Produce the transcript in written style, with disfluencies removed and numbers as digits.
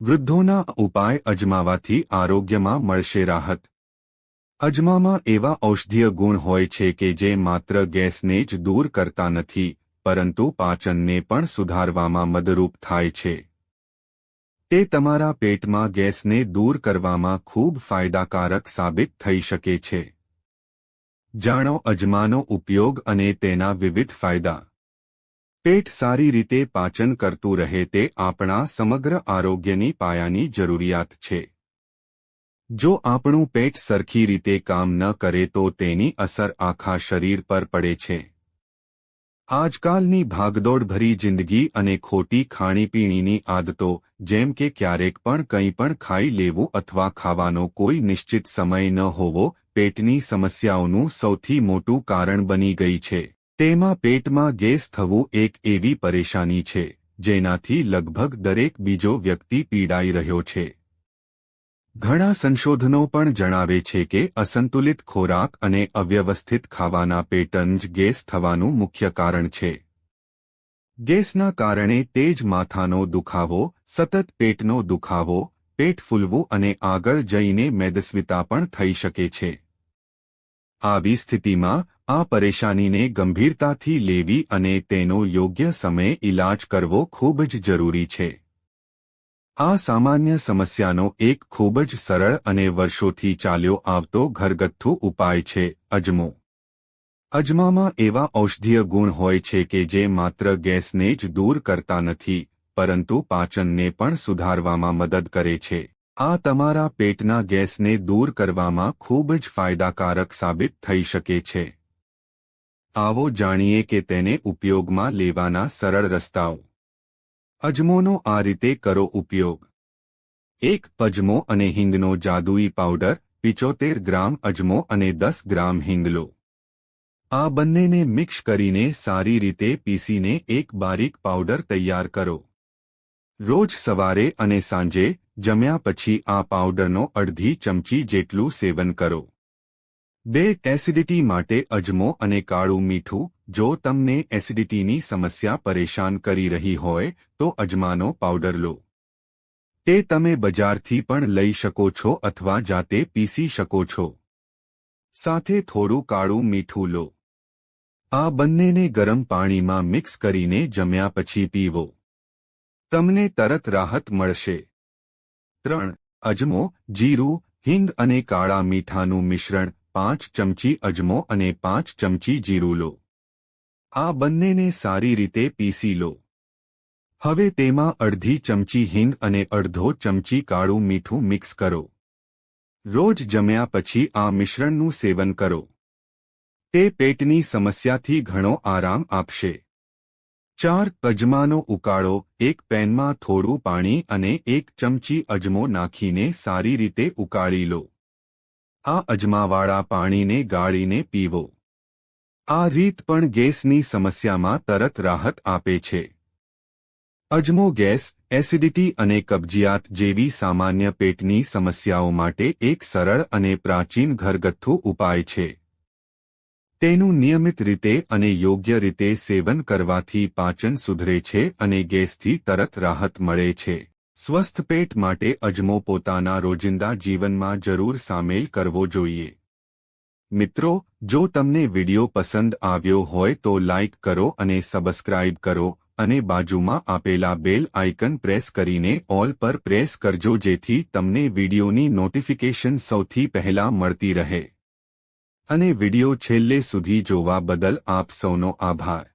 વૃદ્ધોના ઉપાય અજમાવાથી આરોગ્યમાં મળશે રાહત। અજમામાં એવા ઔષધીય ગુણ હોય છે કે જે માત્ર ગેસને જ દૂર કરતા નથી પરંતુ પાચનને પણ સુધારવામાં મદદરૂપ થાય છે। તે તમારા પેટમાં ગેસને દૂર કરવામાં ખૂબ ફાયદાકારક સાબિત થઈ શકે છે। જાણો અજમાનો ઉપયોગ અને તેના વિવિધ ફાયદા। પેટ સારી રીતે પાચન કરતું રહે તે આપણા સમગ્ર આરોગ્યની પાયાની જરૂરિયાત છે। જો આપણું પેટ સરખી રીતે કામ ન કરે તો તેની અસર આખા શરીર પર પડે છે। આજકાલની ભાગદોડભરી જિંદગી અને ખોટી ખાણીપીણીની આદતો જેમ કે ક્યારેક પણ કંઈ પણ ખાઈ લેવું અથવા ખાવાનો કોઈ નિશ્ચિત સમય ન હોવો પેટની સમસ્યાઓનું સૌથી મોટું કારણ બની ગઈ છે। તેમાં પેટમાં ગેસ થવું એક એવી પરેશાની છે જેનાથી લગભગ દરેક બીજો વ્યક્તિ પીડાઈ રહ્યો છે। ઘણા સંશોધનો પણ જણાવે છે કે અસંતુલિત ખોરાક અને અવ્યવસ્થિત ખાવાના પેટર્ન જ ગેસ થવાનું મુખ્ય કારણ છે। ગેસના કારણે તેજ માથાનો દુખાવો, સતત પેટનો દુખાવો, પેટ ફૂલવું અને આગળ જઈને મેદસ્વીતા પણ થઈ શકે છે। આવી સ્થિતિમાં આ પરેશાનીને ગંભીરતાથી લેવી અને તેનો યોગ્ય સમયે ઇલાજ કરવો ખૂબ જ જરૂરી છે। આ સામાન્ય સમસ્યાનો એક ખૂબ જ સરળ અને વર્ષોથી ચાલ્યો આવતો ઘરગથ્થુ ઉપાય છે અજમો। અજમામાં એવા ઔષધીય ગુણ હોય છે કે જે માત્ર ગેસને જ દૂર કરતા નથી પરંતુ પાચનને પણ સુધારવામાં મદદ કરે છે। આ તમારા પેટના ગેસને દૂર કરવામાં ખૂબ જ ફાયદાકારક સાબિત થઈ શકે છે। આવો જાણીએ કે તેને ઉપયોગમાં લેવાના સરળ રસ્તાઓ। અજમોનો આ રીતે કરો ઉપયોગ। 1. અજમો અને હિંગનો જાદુઈ પાવડર 75 ગ્રામ અજમો અને 10 ગ્રામ હિંગ લો। આ બંનેને મિક્સ કરીને સારી રીતે પીસીને એક બારીક પાવડર તૈયાર કરો। રોજ સવારે અને સાંજે જમ્યા પછી આ પાવડરનો અડધી ચમચી જેટલું સેવન કરો। 2. એસિડિટી માટે અજમો અને કાળું મીઠું। જો તમને એસિડિટીની સમસ્યા પરેશાન કરી રહી હોય તો અજમાનો પાવડર લો। તે તમે બજારથી પણ લઈ શકો છો અથવા જાતે પીસી શકો છો। સાથે થોડું કાળું મીઠું લો। આ બંનેને ગરમ પાણીમાં મિક્સ કરીને જમ્યા પછી પીવો। તમને તરત રાહત મળશે। 3. અજમો, જીરું, હિંગ અને કાળા મીઠાનું મિશ્રણ 5 ચમચી અજમો અને 5 ચમચી જીરું લો। આ બંનેને સારી રીતે પીસી લો। હવે તેમાં અડધી ચમચી હિંગ અને અડધો ચમચી કાળું મીઠું મિક્સ કરો। રોજ જમ્યા પછી આ મિશ્રણનું સેવન કરો। તે પેટની સમસ્યાથી ઘણો આરામ આપશે। 4. અજમાનો ઉકાળો। એક પેનમાં થોડું પાણી અને 1 ચમચી અજમો નાખીને સારી રીતે ઉકાળી લો। આ અજમાવાળા પાણીને ગાળીને પીવો। આ રીત પણ ગેસની સમસ્યામાં તરત રાહત આપે છે। અજમો ગેસ, એસિડિટી અને કબજિયાત જેવી સામાન્ય પેટની સમસ્યાઓ માટે એક સરળ અને પ્રાચીન ઘરગથ્થુ ઉપાય છે। તેનું નિયમિત રીતે અને યોગ્ય રીતે સેવન કરવાથી પાચન સુધરે છે અને ગેસથી તરત રાહત મળે છે। સ્વસ્થ પેટ માટે અજમો પોતાના રોજિંદા જીવનમાં જરૂર સામેલ કરવો જોઈએ। મિત્રો, જો તમને વિડિયો પસંદ આવ્યો હોય તો લાઇક કરો અને સબસ્ક્રાઇબ કરો અને બાજુમાં આપેલા બેલ આઇકન પ્રેસ કરીને ઓલ પર પ્રેસ કરજો જેથી તમને વિડિયોની નોટિફિકેશન સૌથી પહેલા મળતી રહે। અને વિડિયો છેલ્લે સુધી જોવા બદલ આપ સૌનો આભાર।